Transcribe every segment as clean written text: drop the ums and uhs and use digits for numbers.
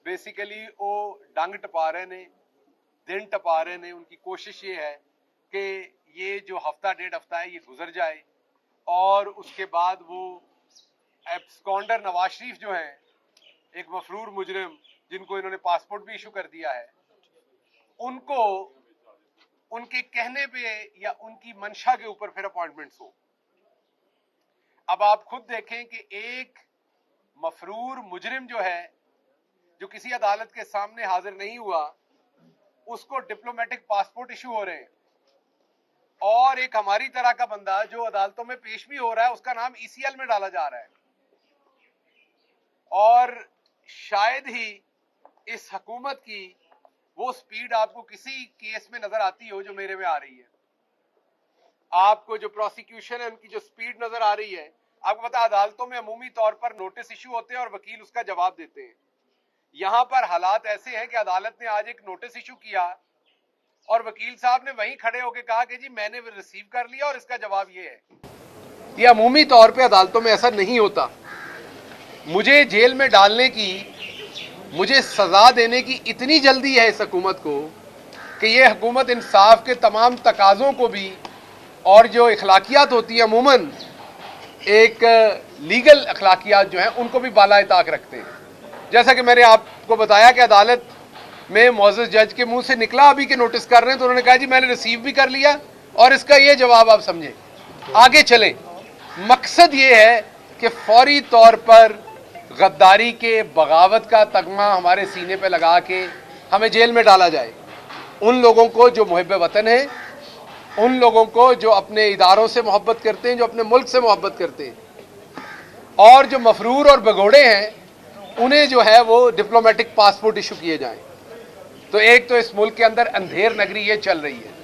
Basically वो डंग टपा रहे ने, दिन टपा रहे ने। उनकी कोशिश ये है कि ये जो हफ्ता डेढ़ हफ्ता है ये गुजर जाए और उसके बाद वो एब्सकॉन्डर नवाज शरीफ जो हैं, एक मफरूर मुजरिम जिनको इन्होंने पासपोर्ट भी इशू कर दिया है, उनको उनके कहने पे या उनकी मंशा के ऊपर फिर अपॉइंटमेंट्स हो। अब आप खुद देखें कि एक मफरूर मुजरिम जो है, जो किसी अदालत के सामने हाजिर नहीं हुआ, उसको डिप्लोमेटिक पासपोर्ट इशू हो रहे हैं, और एक हमारी तरह का बंदा जो अदालतों में पेश भी हो रहा है उसका नाम ECL में डाला जा रहा है। और शायद ही इस हुकूमत की वो स्पीड आपको किसी केस में नजर आती हो जो मेरे में आ रही है। आपको जो प्रोसिक्यूशन है उनकी जो स्पीड नजर आ रही है, आपको पता है अदालतों में अमूमी तौर पर नोटिस इशू होते हैं और वकील उसका जवाब देते हैं। यहां पर हालात ऐसे हैं कि अदालत ने आज एक नोटिस इशू किया और वकील साहब ने वहीं खड़े होकर कहा कि जी मैंने रिसीव कर लिया और इसका जवाब ये है। ये अमूमी तौर पे अदालतों में ऐसा नहीं होता। मुझे जेल में डालने की, मुझे सजा देने की इतनी जल्दी है इस हुकूमत को कि ये हुकूमत इंसाफ के तमाम तकाज़ों को भी, और जो अखलाकियात होती है अमूमन एक लीगल अखलाकियात जो हैं, उनको भी बाला ताक रखते हैं। जैसा कि मैंने आपको बताया कि अदालत में मौजूद जज के मुंह से निकला अभी के नोटिस कर रहे हैं, तो उन्होंने कहा जी मैंने रिसीव भी कर लिया और इसका ये जवाब आप समझें, आगे चलें। मकसद ये है कि फौरी तौर पर गद्दारी के, बगावत का तगमा हमारे सीने पे लगा के हमें जेल में डाला जाए। उन लोगों को जो मुहिब वतन है, उन लोगों को जो अपने इदारों से मोहब्बत करते हैं, जो अपने मुल्क से मोहब्बत करते हैं, और जो मफरूर और भगोड़े हैं, उन्हें जो है वो डिप्लोमेटिक पासपोर्ट इशू किए जाएं। तो एक तो इस मुल्क के अंदर अंधेर नगरी ये चल रही है,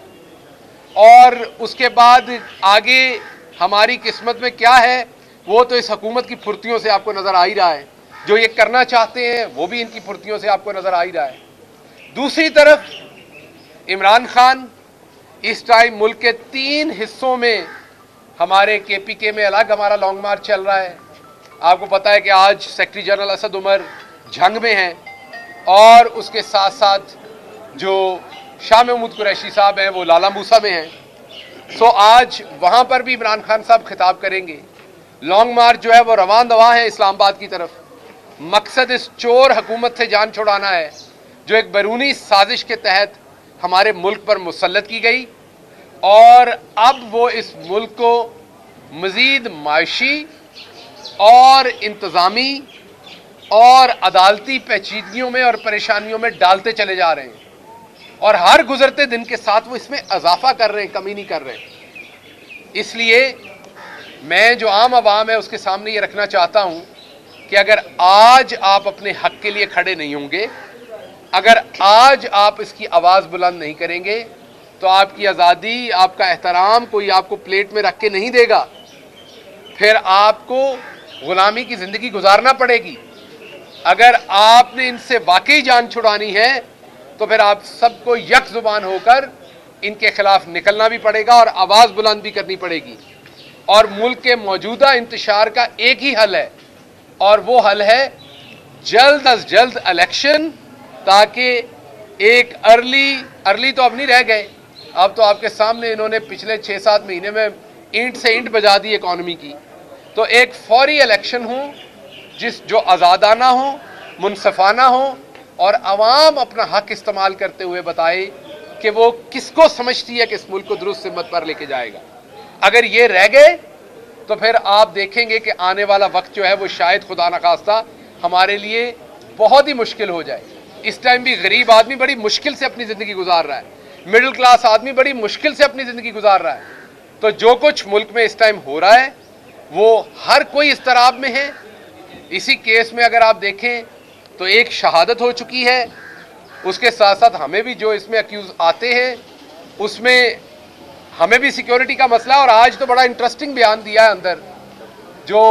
और उसके बाद आगे हमारी किस्मत में क्या है वो तो इस हुकूमत की फुर्तियों से आपको नजर आ ही रहा है। जो ये करना चाहते हैं वो भी इनकी फुर्तियों से आपको नजर आ ही रहा है। दूसरी तरफ इमरान खान इस टाइम मुल्क के 3 हिस्सों में, हमारे KPK में अलग हमारा लॉन्ग मार्च चल रहा है। आपको पता है कि आज सेक्रेटरी जनरल असद उमर जंग में हैं, और उसके साथ साथ जो शाह महमूद कुरैशी साहब हैं वो लाला मूसा में हैं। सो आज वहाँ पर भी इमरान खान साहब खिताब करेंगे। लॉन्ग मार्च जो है वो रवान दवा है इस्लामाबाद की तरफ। मकसद इस चोर हुकूमत से जान छुड़ाना है जो एक बैरूनी साजिश के तहत हमारे मुल्क पर मुसल्लत की गई, और अब वो इस मुल्क को मज़ीद माशी और इंतज़ामी और अदालती पेचीदगियों में और परेशानियों में डालते चले जा रहे हैं, और हर गुजरते दिन के साथ वो इसमें इजाफा कर रहे हैं, कमी नहीं कर रहे हैं। इसलिए मैं जो आम आवाम है उसके सामने ये रखना चाहता हूँ कि अगर आज आप अपने हक के लिए खड़े नहीं होंगे, अगर आज आप इसकी आवाज़ बुलंद नहीं करेंगे, तो आपकी आज़ादी, आपका एहतराम कोई आपको प्लेट में रख के नहीं देगा। फिर आपको गुलामी की ज़िंदगी गुजारना पड़ेगी। अगर आपने इनसे वाकई जान छुड़ानी है तो फिर आप सबको यक ज़ुबान होकर इनके खिलाफ निकलना भी पड़ेगा और आवाज़ बुलंद भी करनी पड़ेगी। और मुल्क के मौजूदा इंतशार का एक ही हल है, और वो हल है जल्द अज जल्द इलेक्शन, ताकि एक अर्ली तो अब नहीं रह गए, अब तो आपके सामने इन्होंने पिछले 6-7 महीने में ईंट से ईंट बजा दी इकॉनमी की। तो एक फौरी इलेक्शन हो जो आज़ादाना हो, मुनसफाना हो, और आवाम अपना हक इस्तेमाल करते हुए बताए कि वो किसको समझती है कि इस मुल्क को दुरुस्त सिमत पर लेके जाएगा। अगर ये रह गए तो फिर आप देखेंगे कि आने वाला वक्त जो है वो शायद खुदा न खास्ता हमारे लिए बहुत ही मुश्किल हो जाए। इस टाइम भी गरीब आदमी बड़ी मुश्किल से अपनी ज़िंदगी गुजार रहा है, मिडिल क्लास आदमी बड़ी मुश्किल से अपनी ज़िंदगी गुजार रहा है। तो जो कुछ मुल्क में इस टाइम हो रहा है वो हर कोई इस्तराब में है। इसी केस में अगर आप देखें तो एक शहादत हो चुकी है, उसके साथ साथ हमें भी जो इसमें अक्यूज़ आते हैं उसमें हमें भी सिक्योरिटी का मसला। और आज तो बड़ा इंटरेस्टिंग बयान दिया है अंदर जो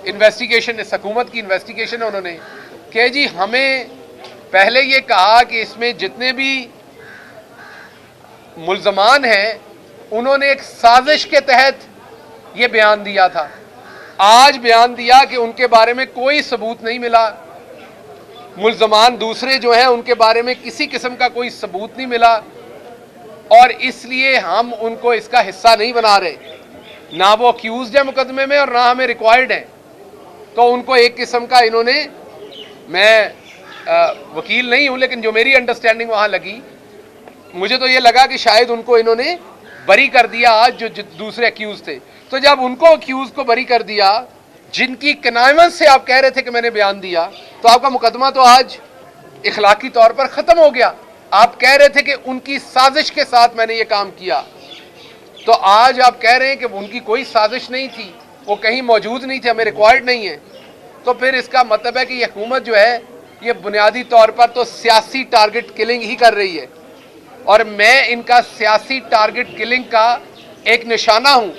इन्वेस्टिगेशन, इस हुकूमत की इन्वेस्टिगेशन है, उन्होंने कि जी हमें पहले ये कहा कि इसमें जितने भी मुल्ज़मान हैं उन्होंने एक साजिश के तहत ये बयान दिया था। आज बयान दिया कि उनके बारे में कोई सबूत नहीं मिला, मुल्ज़मान दूसरे जो हैं उनके बारे में किसी किस्म का कोई सबूत नहीं मिला और इसलिए हम उनको इसका हिस्सा नहीं बना रहे, ना वो अक्यूज्ड है मुकदमे में और ना हमें रिक्वायर्ड है। तो उनको एक किस्म का इन्होंने, मैं वकील नहीं हूं लेकिन जो मेरी अंडरस्टैंडिंग वहां लगी, मुझे तो ये लगा कि शायद उनको इन्होंने बरी कर दिया आज जो दूसरे अक्यूज थे। तो जब उनको अक्यूज को बरी कर दिया जिनकी कनाइमेंस से आप कह रहे थे कि मैंने बयान दिया, तो आपका मुकदमा तो आज इखलाकी तौर पर खत्म हो गया। आप कह रहे थे कि उनकी साजिश के साथ मैंने ये काम किया, तो आज आप कह रहे हैं कि उनकी कोई साजिश नहीं थी, वो कहीं मौजूद नहीं थे, हमें रिक्वायर्ड नहीं है। तो फिर इसका मतलब है कि ये हुकूमत जो है ये बुनियादी तौर पर तो सियासी टारगेट किलिंग ही कर रही है और मैं इनका सियासी टारगेट किलिंग का एक निशाना हूं।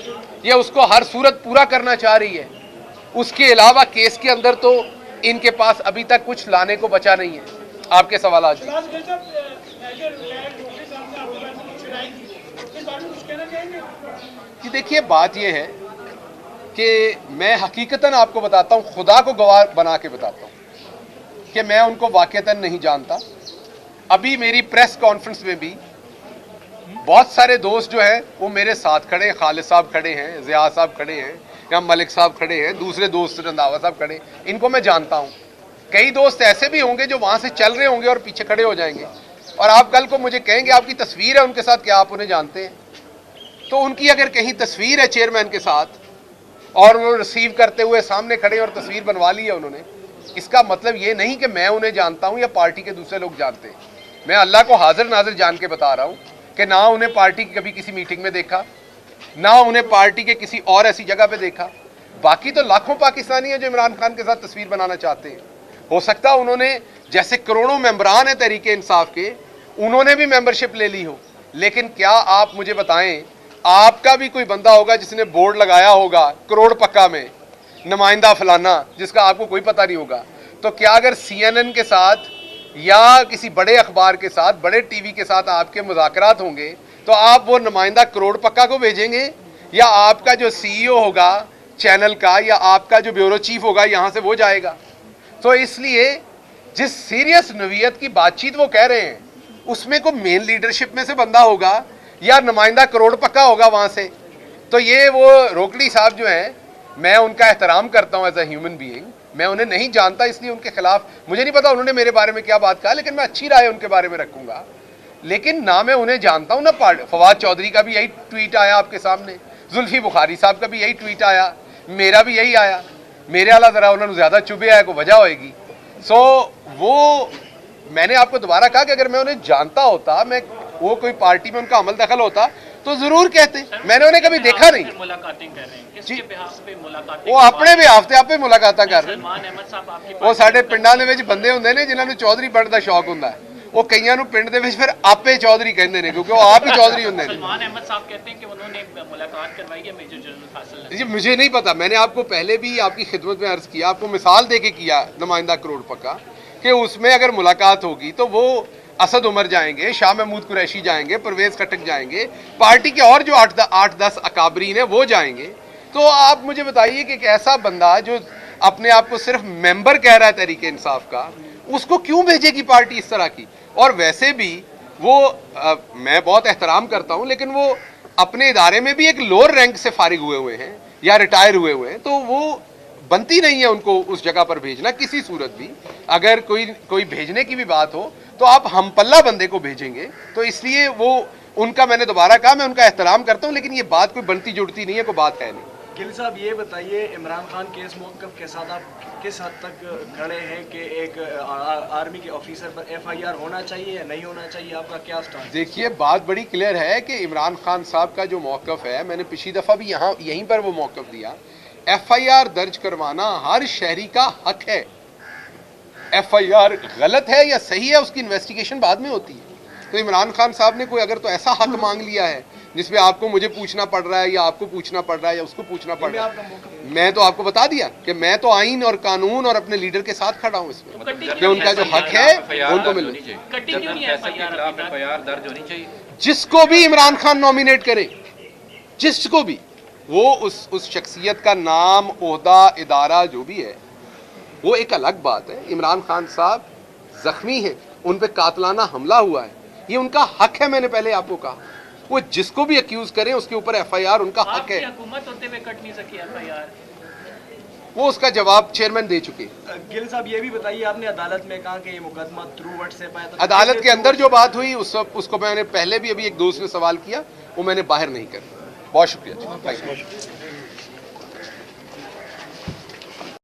ये उसको हर सूरत पूरा करना चाह रही है। उसके अलावा केस के अंदर तो इनके पास अभी तक कुछ लाने को बचा नहीं है। आपके सवाल आज जी देखिए, बात यह है कि मैं हकीकतन आपको बताता हूं, खुदा को गवाह बना के बताता हूं कि मैं उनको वाकईतन नहीं जानता। अभी मेरी प्रेस कॉन्फ्रेंस में भी बहुत सारे दोस्त जो हैं वो मेरे साथ खड़े हैं, खालिद साहब खड़े हैं, ज़िया साहब खड़े हैं, या मलिक साहब खड़े हैं, दूसरे दोस्त रंधावा साहब खड़े, इनको मैं जानता हूं। कई दोस्त ऐसे भी होंगे जो वहां से चल रहे होंगे और पीछे खड़े हो जाएंगे और आप कल को मुझे कहेंगे आपकी तस्वीर है उनके साथ, क्या आप उन्हें जानते हैं? तो उनकी अगर कहीं तस्वीर है चेयरमैन के साथ और वो रिसीव करते हुए सामने खड़े और तस्वीर बनवा ली है उन्होंने, इसका मतलब ये नहीं कि मैं उन्हें जानता हूं या पार्टी के दूसरे लोग जानते हैं। मैं अल्लाह को हाजिर नाजिर जान के बता रहा हूं कि ना उन्हें पार्टी की कभी किसी मीटिंग में देखा, ना उन्हें पार्टी के किसी और ऐसी जगह पे देखा। बाकी तो लाखों पाकिस्तानी हैं जो इमरान खान के साथ तस्वीर बनाना चाहते हैं। हो सकता है उन्होंने, जैसे करोड़ों मेंबरान हैं तहरीके इंसाफ के, उन्होंने भी मेंबरशिप ले ली हो, लेकिन क्या आप मुझे बताएं, आपका भी कोई बंदा होगा जिसने बोर्ड लगाया होगा करोड़ पक्का में नुमाइंदा फलाना, जिसका आपको कोई पता नहीं होगा, तो क्या अगर CNN के साथ या किसी बड़े अखबार के साथ, बड़े टीवी के साथ आपके मुज़ाकरात होंगे तो आप वो नुमाइंदा करोड़ पक्का को भेजेंगे, या आपका जो CEO होगा चैनल का या आपका जो ब्यूरो चीफ होगा यहाँ से वो जाएगा? तो इसलिए जिस सीरियस नवीयत की बातचीत वो कह रहे हैं उसमें को मेन लीडरशिप में से बंदा होगा या नुमाइंदा करोड़ पक्का होगा वहां से। तो ये वो रोकड़ी साहब जो हैं, मैं उनका एहतराम करता हूं एज अ ह्यूमन बीइंग, मैं उन्हें नहीं जानता इसलिए उनके खिलाफ मुझे नहीं पता उन्होंने मेरे बारे में क्या बात कहा, लेकिन मैं अच्छी राय उनके बारे में रखूंगा। लेकिन ना मैं उन्हें जानता हूं ना फवाद चौधरी का भी यही ट्वीट आया आपके सामने, जुल्फी बुखारी साहब का भी यही ट्वीट आया, मेरा भी यही आया, मेरे वाला जरा उन्होंने ज्यादा चुभे आया, को वजह होएगी। सो वो मैंने आपको दोबारा कहा कि अगर मैं उन्हें जानता होता, मैं वो कोई पार्टी में उनका अमल दखल होता तो जरूर कहते। मैंने उन्हें कभी देखा नहीं। मुलाकातें कर रहे हैं, किसके बिहाफ पे मुलाकातें? वो अपने बिहाफ ते आपे मुलाकातां कर रहे हैं। वो साडे पिंडां दे विच बंदे हुंदे ने जिन्हां नूं चौधरी बनण दा शौक हुंदा है, वो कईयां नूं पिंड दे विच फिर आपे चौधरी कहंदे ने क्योंकि वो आप ही चौधरी हुंदे ने। सलमान अहमद साहब कहते हैं कि उन्होंने मुलाकात करवाई है मेजर जनरल फासिल ने। जी मुझे नहीं पता, मैंने आपको पहले भी आपकी खिदमत में अर्ज किया, आपको मिसाल दे के किया नुमाइंदा करोड़ पक्का, कि उसमें अगर मुलाकात होगी तो वो असद उमर जाएंगे, शाह महमूद कुरैशी जाएंगे, परवेज खटक जाएंगे, पार्टी के और जो 8-10 अकाबरीन है वो जाएंगे। तो आप मुझे बताइए कि एक ऐसा बंदा जो अपने आप को सिर्फ मेंबर कह रहा है तहरीके इंसाफ का, उसको क्यों भेजेगी पार्टी इस तरह की? और वैसे भी वो मैं बहुत एहतराम करता हूं, लेकिन वो अपने इदारे में भी एक लोअर रैंक से फारिग हुए हैं या रिटायर हुए हैं, तो वो बनती नहीं है उनको उस जगह पर भेजना किसी सूरत भी। अगर कोई भेजने की भी बात हो तो आप हमपल्ला बंदे को भेजेंगे। तो इसलिए वो उनका, मैंने दोबारा कहा, मैं उनका एहतराम करता हूं, लेकिन ये बात कोई बनती जुड़ती नहीं है, कोई बात है नहीं। गिल साहब ये बताइए, इमरान खान के इस मौक़िफ़ के साथ आप किस हद तक खड़े हैं कि एक आर्मी के ऑफिसर पर FIR होना चाहिए या नहीं होना चाहिए, आपका क्या स्टांस? देखिए, बात बड़ी क्लियर है कि इमरान खान साहब का जो मौक़िफ़ है, मैंने पिछली दफ़ा भी यहीं पर वो मौक़िफ़ दिया, FIR दर्ज करवाना हर शहरी का हक है। FIR गलत है या सही है उसकी इन्वेस्टिगेशन बाद में होती है। तो इमरान खान साहब ने कोई अगर तो ऐसा हक मांग लिया है जिसमें आपको मुझे पूछना पड़ रहा है या आपको पूछना पड़ रहा है या उसको पूछना पड़ रहा है, मैं तो आपको बता दिया कि मैं तो आइन और कानून और अपने लीडर के साथ खड़ा हूँ इसमें, कि उनका जो हक है उनको मिलना चाहिए। जिसको भी इमरान खान नॉमिनेट करे, जिसको भी, वो उस शख्सियत का नाम, ओहदा, इदारा जो भी है वो एक अलग बात है। इमरान खान साहब जख्मी हैं, उन पे कातलाना हमला हुआ है, ये उनका हक है। मैंने पहले आपको कहा, वो जिसको भी अक्यूज करें उसके ऊपर एफआईआर उनका हक है। हुकूमत होते हुए कट नहीं सकी एफआईआर, वो उसका जवाब चेयरमैन दे चुके। गिल साहब ये भी बताइए, आपने अदालत में कहा कि ये मुकदमा थ्रू व्हाट्सएप आया था, अदालत के अंदर जो बात हुई उसको मैंने पहले भी अभी एक दोस्त ने सवाल किया, वो मैंने बाहर नहीं कर। बहुत शुक्रिया।